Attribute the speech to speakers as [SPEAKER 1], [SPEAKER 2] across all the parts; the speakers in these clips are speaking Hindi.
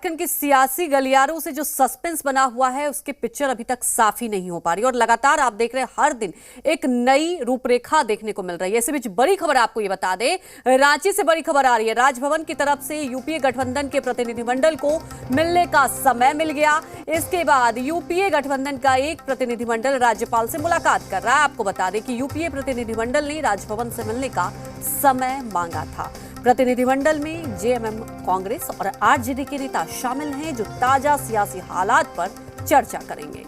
[SPEAKER 1] झारखंड की सियासी गलियारों से जो सस्पेंस बना हुआ है उसके पिक्चर अभी तक साफ ही नहीं हो पा रही और लगातार आप देख रहे हैं हर दिन एक नई रूपरेखा देखने को मिल रही है। इसी बीच बड़ी खबर आपको ये बता दें, रांची से बड़ी खबर आ रही है। राजभवन की तरफ से यूपीए गठबंधन के प्रतिनिधिमंडल को मिलने का समय मिल गया। इसके बाद यूपीए गठबंधन का एक प्रतिनिधिमंडल राज्यपाल से मुलाकात कर रहा है। आपको बता दें कि यूपीए प्रतिनिधिमंडल ने राजभवन से मिलने का समय मांगा था। प्रतिनिधिमंडल में जेएमएम, कांग्रेस और आरजेडी के नेता शामिल हैं जो ताजा सियासी हालात पर चर्चा करेंगे।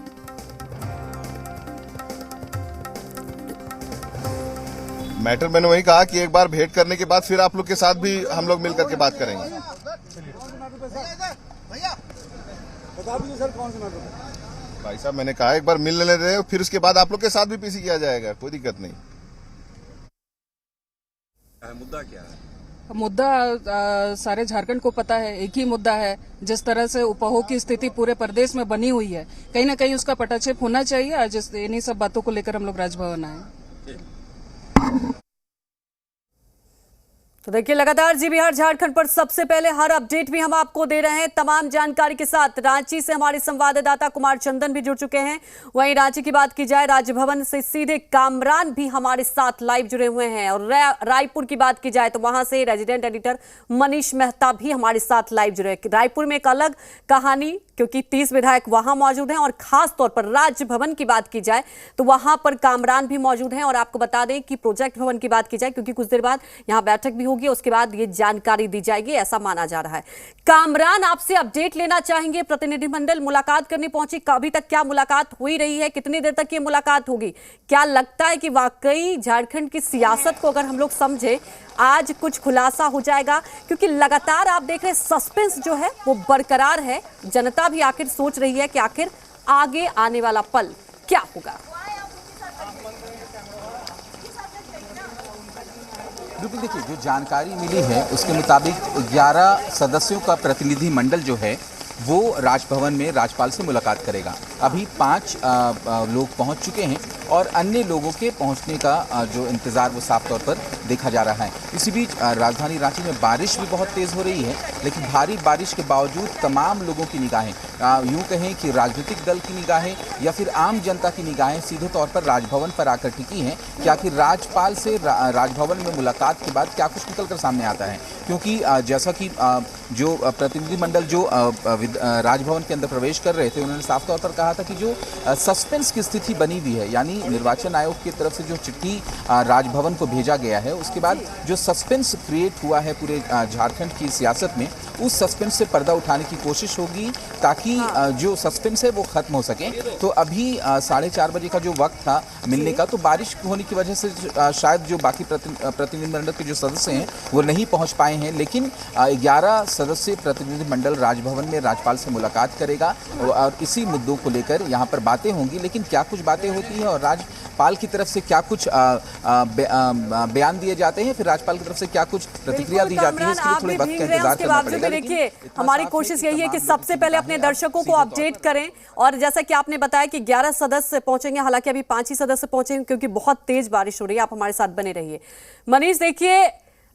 [SPEAKER 2] मैटर मैंने वही कहा कि एक बार भेंट करने के बाद फिर आप लोग के साथ भी हम लोग मिलकर के बात करेंगे।
[SPEAKER 3] बता दीजिए सर, कौन सा मैटर?
[SPEAKER 2] भाई साहब मैंने कहा एक बार मिल लेने दे, फिर उसके बाद आप लोग के साथ भी पीसी किया जाएगा, कोई दिक्कत नहीं।
[SPEAKER 3] मुद्दा क्या है?
[SPEAKER 4] मुद्दा सारे झारखंड को पता है, एक ही मुद्दा है। जिस तरह से उपभोग की स्थिति पूरे प्रदेश में बनी हुई है, कहीं ना कहीं उसका पटाक्षेप होना चाहिए। आज इन्हीं सब बातों को लेकर हम लोग राजभवन आए।
[SPEAKER 1] तो देखिए, लगातार जी बिहार झारखंड पर सबसे पहले हर अपडेट भी हम आपको दे रहे हैं तमाम जानकारी के साथ। रांची से हमारे संवाददाता कुमार चंदन भी जुड़ चुके हैं। वहीं रांची की बात की जाए, राजभवन से सीधे कामरान भी हमारे साथ लाइव जुड़े हुए हैं। और रायपुर की बात की जाए तो वहां से रेजिडेंट एडिटर मनीष मेहता भी हमारे साथ लाइव जुड़े हैं। रायपुर में एक अलग कहानी, क्योंकि 30 विधायक वहां मौजूद हैं और खास तौर पर राजभवन की बात की जाए तो वहां पर कामरान भी मौजूद हैं। और आपको बता दें कि प्रोजेक्ट भवन की बात की जाए, क्योंकि कुछ देर बाद यहां बैठक भी होगी, उसके बाद ये जानकारी दी जाएगी, ऐसा माना जा रहा है। कामरान, आपसे अपडेट लेना चाहेंगे। प्रतिनिधिमंडल मुलाकात करने पहुंची, अभी तक क्या मुलाकात हो रही है, कितनी देर तक ये मुलाकात होगी? क्या लगता है कि वाकई झारखंड की सियासत को अगर हम लोग समझे, आज कुछ खुलासा हो जाएगा? क्योंकि लगातार आप देख रहे हैं सस्पेंस जो है वो बरकरार है। जनता भी आखिर सोच रही है कि आखिर आगे आने वाला पल क्या होगा।
[SPEAKER 5] बिल्कुल, देखिए जो जानकारी मिली है उसके मुताबिक 11 सदस्यों का प्रतिनिधि मंडल जो है वो राजभवन में राज्यपाल से मुलाकात करेगा। अभी 5 लोग पहुंच चुके हैं और अन्य लोगों के पहुंचने का जो इंतज़ार वो साफ तौर पर देखा जा रहा है। इसी बीच राजधानी रांची में बारिश भी बहुत तेज़ हो रही है, लेकिन भारी बारिश के बावजूद तमाम लोगों की निगाहें, यूँ कहें कि राजनीतिक दल की निगाहें या फिर आम जनता की निगाहें सीधे तौर पर राजभवन पर आकर टिकी हैं कि आखिर राज्यपाल से राजभवन में मुलाकात के बाद क्या कुछ निकल कर सामने आता है। क्योंकि जैसा कि जो प्रतिनिधिमंडल जो राजभवन के अंदर प्रवेश कर रहे थे, उन्होंने साफ तौर पर कहा था कि जो सस्पेंस की स्थिति बनी हुई है, यानी निर्वाचन आयोग की तरफ से जो चिट्ठी राजभवन को भेजा गया है, उसके बाद जो सस्पेंस क्रिएट हुआ है पूरे झारखंड की सियासत में, उस सस्पेंस से पर्दा उठाने की कोशिश होगी ताकि जो सस्पेंस है वो खत्म हो सके। तो अभी 4:30 बजे का जो वक्त था मिलने का, तो बारिश होने की वजह से शायद जो बाकी प्रतिनिधिमंडल के जो सदस्य हैं वो नहीं पहुंच पाए हैं, लेकिन 11 सदस्यीय प्रतिनिधिमंडल राजभवन में राज्यपाल से मुलाकात करेगा और इसी मुद्दों को लेकर यहाँ पर बातें होंगी। लेकिन क्या कुछ बातें होती हैं और राज्यपाल की तरफ से क्या कुछ बयान दिए जाते हैं, फिर राज्यपाल की तरफ से क्या कुछ प्रतिक्रिया दी जाती है, इसके लिए थोड़े वक्त का इंतजार करना पड़ेगा।
[SPEAKER 1] देखिए, हमारी कोशिश यही है कि सबसे पहले अपने दर्शकों को अपडेट करें। और जैसा कि आपने बताया कि 11 सदस्य पहुंचेंगे, हालांकि अभी 5 ही सदस्य पहुंचेंगे क्योंकि बहुत तेज बारिश हो रही है। आप हमारे साथ बने रहिए। मनीष, देखिए,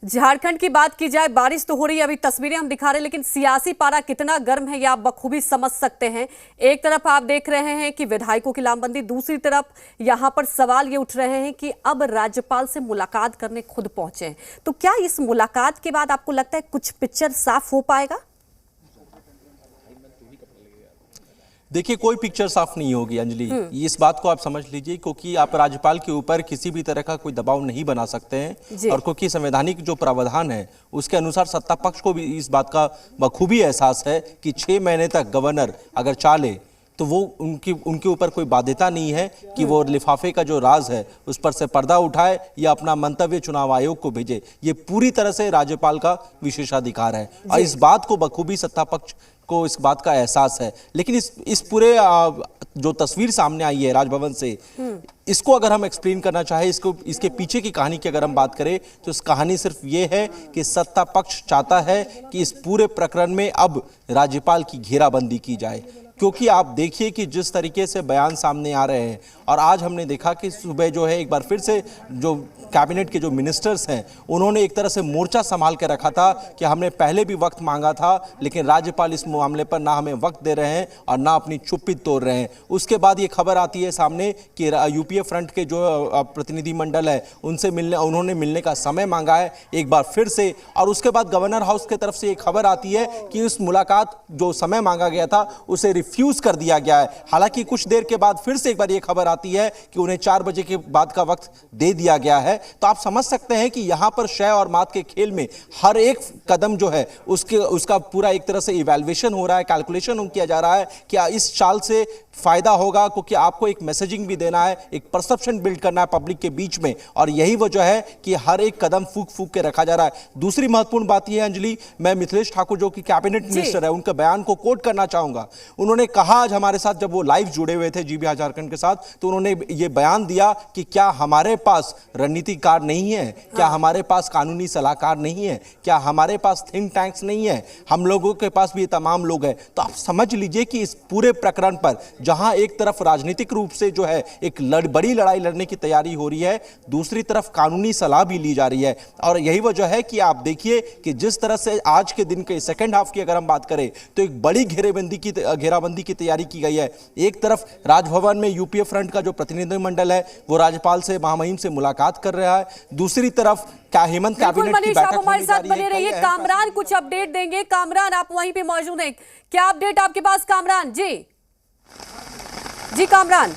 [SPEAKER 1] झारखंड की बात की जाए, बारिश तो हो रही है, अभी तस्वीरें हम दिखा रहे हैं, लेकिन सियासी पारा कितना गर्म है ये आप बखूबी समझ सकते हैं। एक तरफ आप देख रहे हैं कि विधायकों की लामबंदी, दूसरी तरफ यहां पर सवाल ये उठ रहे हैं कि अब राज्यपाल से मुलाकात करने खुद पहुंचे हैं। तो क्या इस मुलाकात के बाद आपको लगता है कुछ पिक्चर साफ हो पाएगा?
[SPEAKER 6] देखिए, कोई पिक्चर साफ नहीं होगी अंजलि, इस बात को आप समझ लीजिए, क्योंकि आप राज्यपाल के ऊपर किसी भी तरह का कोई दबाव नहीं बना सकते हैं। और क्योंकि संवैधानिक जो प्रावधान है उसके अनुसार सत्ता पक्ष को भी इस बात का बखूबी एहसास है कि 6 महीने तक गवर्नर अगर चाले तो वो उनके ऊपर कोई बाध्यता नहीं है कि वो लिफाफे का जो राज है उस पर से पर्दा उठाए या अपना मंतव्य चुनाव आयोग को भेजे। ये पूरी तरह से राज्यपाल का विशेषाधिकार है और इस बात को बखूबी सत्ता पक्ष को इस बात का एहसास है। लेकिन इस पूरे जो तस्वीर सामने आई है राजभवन से, इसको अगर हम एक्सप्लेन करना चाहे, इसके पीछे की कहानी की अगर हम बात करें तो इस कहानी सिर्फ ये है कि सत्ता पक्ष चाहता है कि इस पूरे प्रकरण में अब राज्यपाल की घेराबंदी की जाए। क्योंकि आप देखिए कि जिस तरीके से बयान सामने आ रहे हैं, और आज हमने देखा कि सुबह जो है एक बार फिर से जो कैबिनेट के जो मिनिस्टर्स हैं उन्होंने एक तरह से मोर्चा संभाल के रखा था कि हमने पहले भी वक्त मांगा था, लेकिन राज्यपाल इस मामले पर ना हमें वक्त दे रहे हैं और ना अपनी चुप्पी तोड़ रहे हैं। उसके बाद ये खबर आती है सामने कि यूपीए फ्रंट के जो प्रतिनिधिमंडल है उन्होंने मिलने का समय मांगा है एक बार फिर से, और उसके बाद गवर्नर हाउस की तरफ से एक खबर आती है कि उस मुलाकात जो समय मांगा गया था उसे रिफ्यूज कर दिया गया है। हालांकि कुछ देर के बाद फिर से एक बार ये खबर आती है कि उन्हें 4 बजे के बाद का वक्त दे दिया गया है। तो आप समझ सकते हैं कि यहां पर शय और मात के खेल में हर एक कदम जो है उसका पूरा एक तरह से इवैल्यूएशन हो रहा है, कैलकुलेशन किया जा रहा है कि इस चाल से फायदा होगा, क्योंकि आपको एक मैसेजिंग भी देना है, एक परसेप्शन बिल्ड करना है पब्लिक के बीच में, और यही वजह है कि हर एक कदम फूक फूक के रखा जा रहा है। दूसरी महत्वपूर्ण बात यह है अंजलि, मैं मिथिलेश ठाकुर जो कि कैबिनेट मिनिस्टर है उनके बयान को कोट करना चाहूंगा। उन्होंने कहा आज हमारे साथ जब वो लाइव जुड़े हुए थे जीबीआर झारखंड के साथ, तो उन्होंने ये बयान दिया कि क्या हमारे पास रणनीतिकार नहीं है, क्या हमारे पास कानूनी सलाहकार नहीं है, क्या हमारे पास थिंक टैंक्स नहीं है, हम लोगों के पास भी ये तमाम लोग हैं। तो आप समझ लीजिए कि इस पूरे प्रकरण पर जहां एक तरफ राजनीतिक रूप से जो है एक बड़ी लड़ाई लड़ने की तैयारी हो रही है, दूसरी तरफ कानूनी सलाह भी ली जा रही है। और यही वजह है कि आप देखिए कि जिस तरह से आज के दिन के सेकंड हाफ की अगर हम बात करें तो एक बड़ी घेराबंदी की तैयारी की गई है। एक तरफ राजभवन में यूपीए फ्रंट का जो प्रतिनिधिमंडल है वो राज्यपाल से महामहिम से मुलाकात कर रहा है, दूसरी तरफ हेमंत कैबिनेट की बैठक
[SPEAKER 1] हमारे साथ बने रहिए। कामरान कुछ अपडेट देंगे। कामरान आप वहीं पे मौजूद हैं, क्या अपडेट आपके पास कामरान? जी कामरान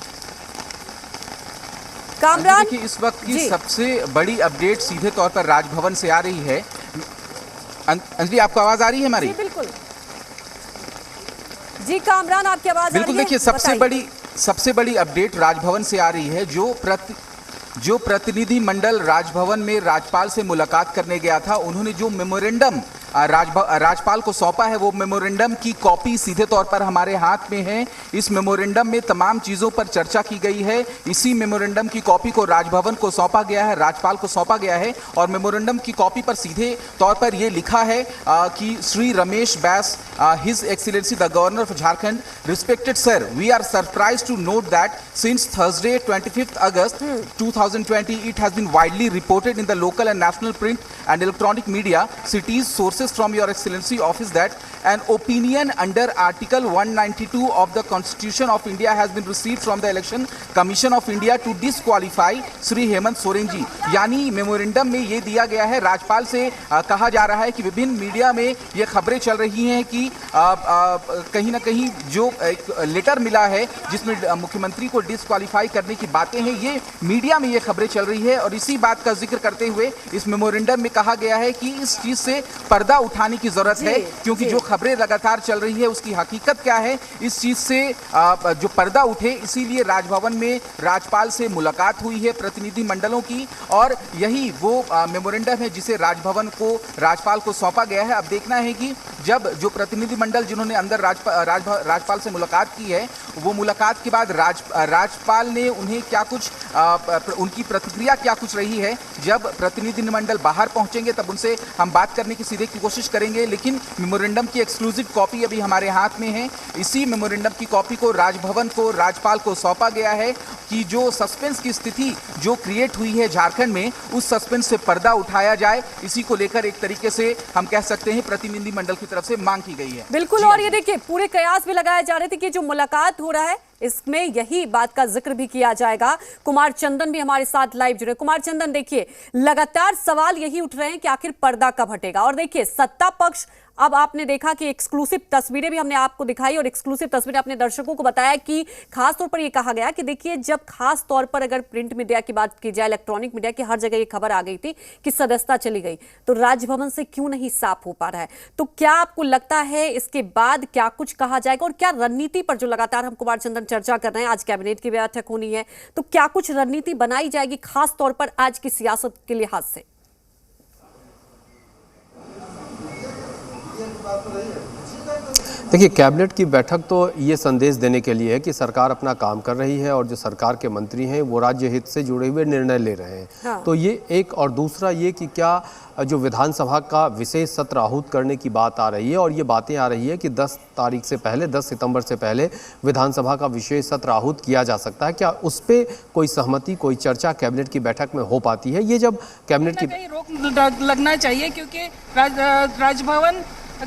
[SPEAKER 5] देखिए इस वक्त की सबसे बड़ी अपडेट सीधे तौर पर राजभवन से आ रही है। अंजलि आपको आवाज आ रही है हमारी?
[SPEAKER 1] बिल्कुल जी कामरान आपकी आवाज
[SPEAKER 5] बिल्कुल।
[SPEAKER 1] आ रही है?
[SPEAKER 5] देखिए सबसे बड़ी अपडेट राजभवन से आ रही है। जो प्रतिनिधि मंडल राजभवन में राज्यपाल से मुलाकात करने गया था, उन्होंने जो मेमोरेंडम राज्यपाल को सौंपा है वो मेमोरेंडम की कॉपी सीधे तौर पर हमारे हाथ में है। इस मेमोरेंडम में तमाम चीज़ों पर चर्चा की गई है। इसी मेमोरेंडम की कॉपी को राजभवन को सौंपा गया है, राज्यपाल को सौंपा गया है, और मेमोरेंडम की कॉपी पर सीधे तौर पर ये लिखा है कि Shri Ramesh Bais, his excellency the governor of Jharkhand, respected sir, we are surprise to note that since Thursday 25th August 2020 it has been widely reported in the local and national print and electronic media cities sources from your excellency office that an opinion under article 192 of the constitution of India has been received from the election commission of India to disqualify Shri Hemant Soren ji. यानी मेमोरेंडम में ये दिया गया है, राज्यपाल से कहा जा रहा है कि विभिन्न मीडिया में ये खबरें चल रही हैं कि कहीं ना कहीं जो एक लेटर मिला है जिसमें मुख्यमंत्री को डिस्क्वालीफाई करने की बातें हैं, ये मीडिया में ये खबरें चल रही है। और इसी बात का जिक्र करते हुए इस मेमोरेंडम में कहा गया है कि इस चीज से पर्दा उठाने की जरूरत है, क्योंकि जो खबरें लगातार चल रही है उसकी हकीकत क्या है, इस चीज से जो पर्दा उठे, इसीलिए राजभवन में राज्यपाल से मुलाकात हुई है प्रतिनिधि मंडलों की, और यही वो मेमोरेंडम है जिसे राजभवन को राज्यपाल को सौंपा गया है। अब देखना है कि जब जो प्रतिनिधि मंडल जिन्होंने अंदर राज्यपाल से मुलाकात की है, वो मुलाकात के बाद राज्यपाल ने उन्हें क्या कुछ उनकी प्रतिक्रिया क्या कुछ रही है, जब प्रतिनिधिमंडल बाहर पहुंचेंगे तब उनसे हम बात करने की सीधे की कोशिश करेंगे। लेकिन मेमोरेंडम की एक्सक्लूसिव कॉपी अभी हमारे हाथ में है। इसी मेमोरेंडम की कॉपी को राजभवन को राज्यपाल को सौंपा गया है कि जो सस्पेंस की स्थिति जो क्रिएट हुई है झारखंड में, उस सस्पेंस से पर्दा उठाया जाए। इसी को लेकर एक तरीके से हम कह सकते हैं प्रतिनिधिमंडल की तरफ से मांग की गई है।
[SPEAKER 1] बिल्कुल, और ये देखिए पूरे कयास भी लगाए जा रहे थे कि जो मुलाकात हो रहा है इसमें यही बात का जिक्र भी किया जाएगा। कुमार चंदन भी हमारे साथ लाइव जुड़े। कुमार चंदन, देखिए लगातार सवाल यही उठ रहे हैं कि आखिर पर्दा कब हटेगा। और देखिए सत्ता पक्ष, अब आपने देखा कि एक्सक्लूसिव तस्वीरें भी हमने आपको दिखाई और एक्सक्लूसिव तस्वीरें अपने दर्शकों को बताया कि खास तौर पर यह कहा गया कि देखिए जब खास तौर पर अगर प्रिंट मीडिया की बात की जाए, इलेक्ट्रॉनिक मीडिया की, हर जगह ये खबर आ गई थी कि सदस्यता चली गई, तो राजभवन से क्यों नहीं साफ हो पा रहा है। तो क्या आपको लगता है इसके बाद क्या कुछ कहा जाएगा, और क्या रणनीति पर जो लगातार हम कुमार चंदन चर्चा कर रहे हैं, आज कैबिनेट की बैठक होनी है, तो क्या कुछ रणनीति बनाई जाएगी खास तौर पर आज की सियासत के लिहाज से?
[SPEAKER 7] देखिए, कैबिनेट की बैठक तो ये संदेश देने के लिए है कि सरकार अपना काम कर रही है और जो सरकार के मंत्री हैं वो राज्य हित से जुड़े हुए निर्णय ले रहे हैं।
[SPEAKER 1] हाँ।
[SPEAKER 7] तो ये एक, और दूसरा ये कि क्या जो विधानसभा का विशेष सत्र आहूत करने की बात आ रही है और ये बातें आ रही है कि 10 तारीख से पहले, 10 सितंबर से पहले विधानसभा का विशेष सत्र आहूत किया जा सकता है। क्या उस पर कोई सहमति, कोई चर्चा कैबिनेट की बैठक में हो पाती है? ये जब कैबिनेट की
[SPEAKER 4] रोक लगना चाहिए, क्योंकि राजभवन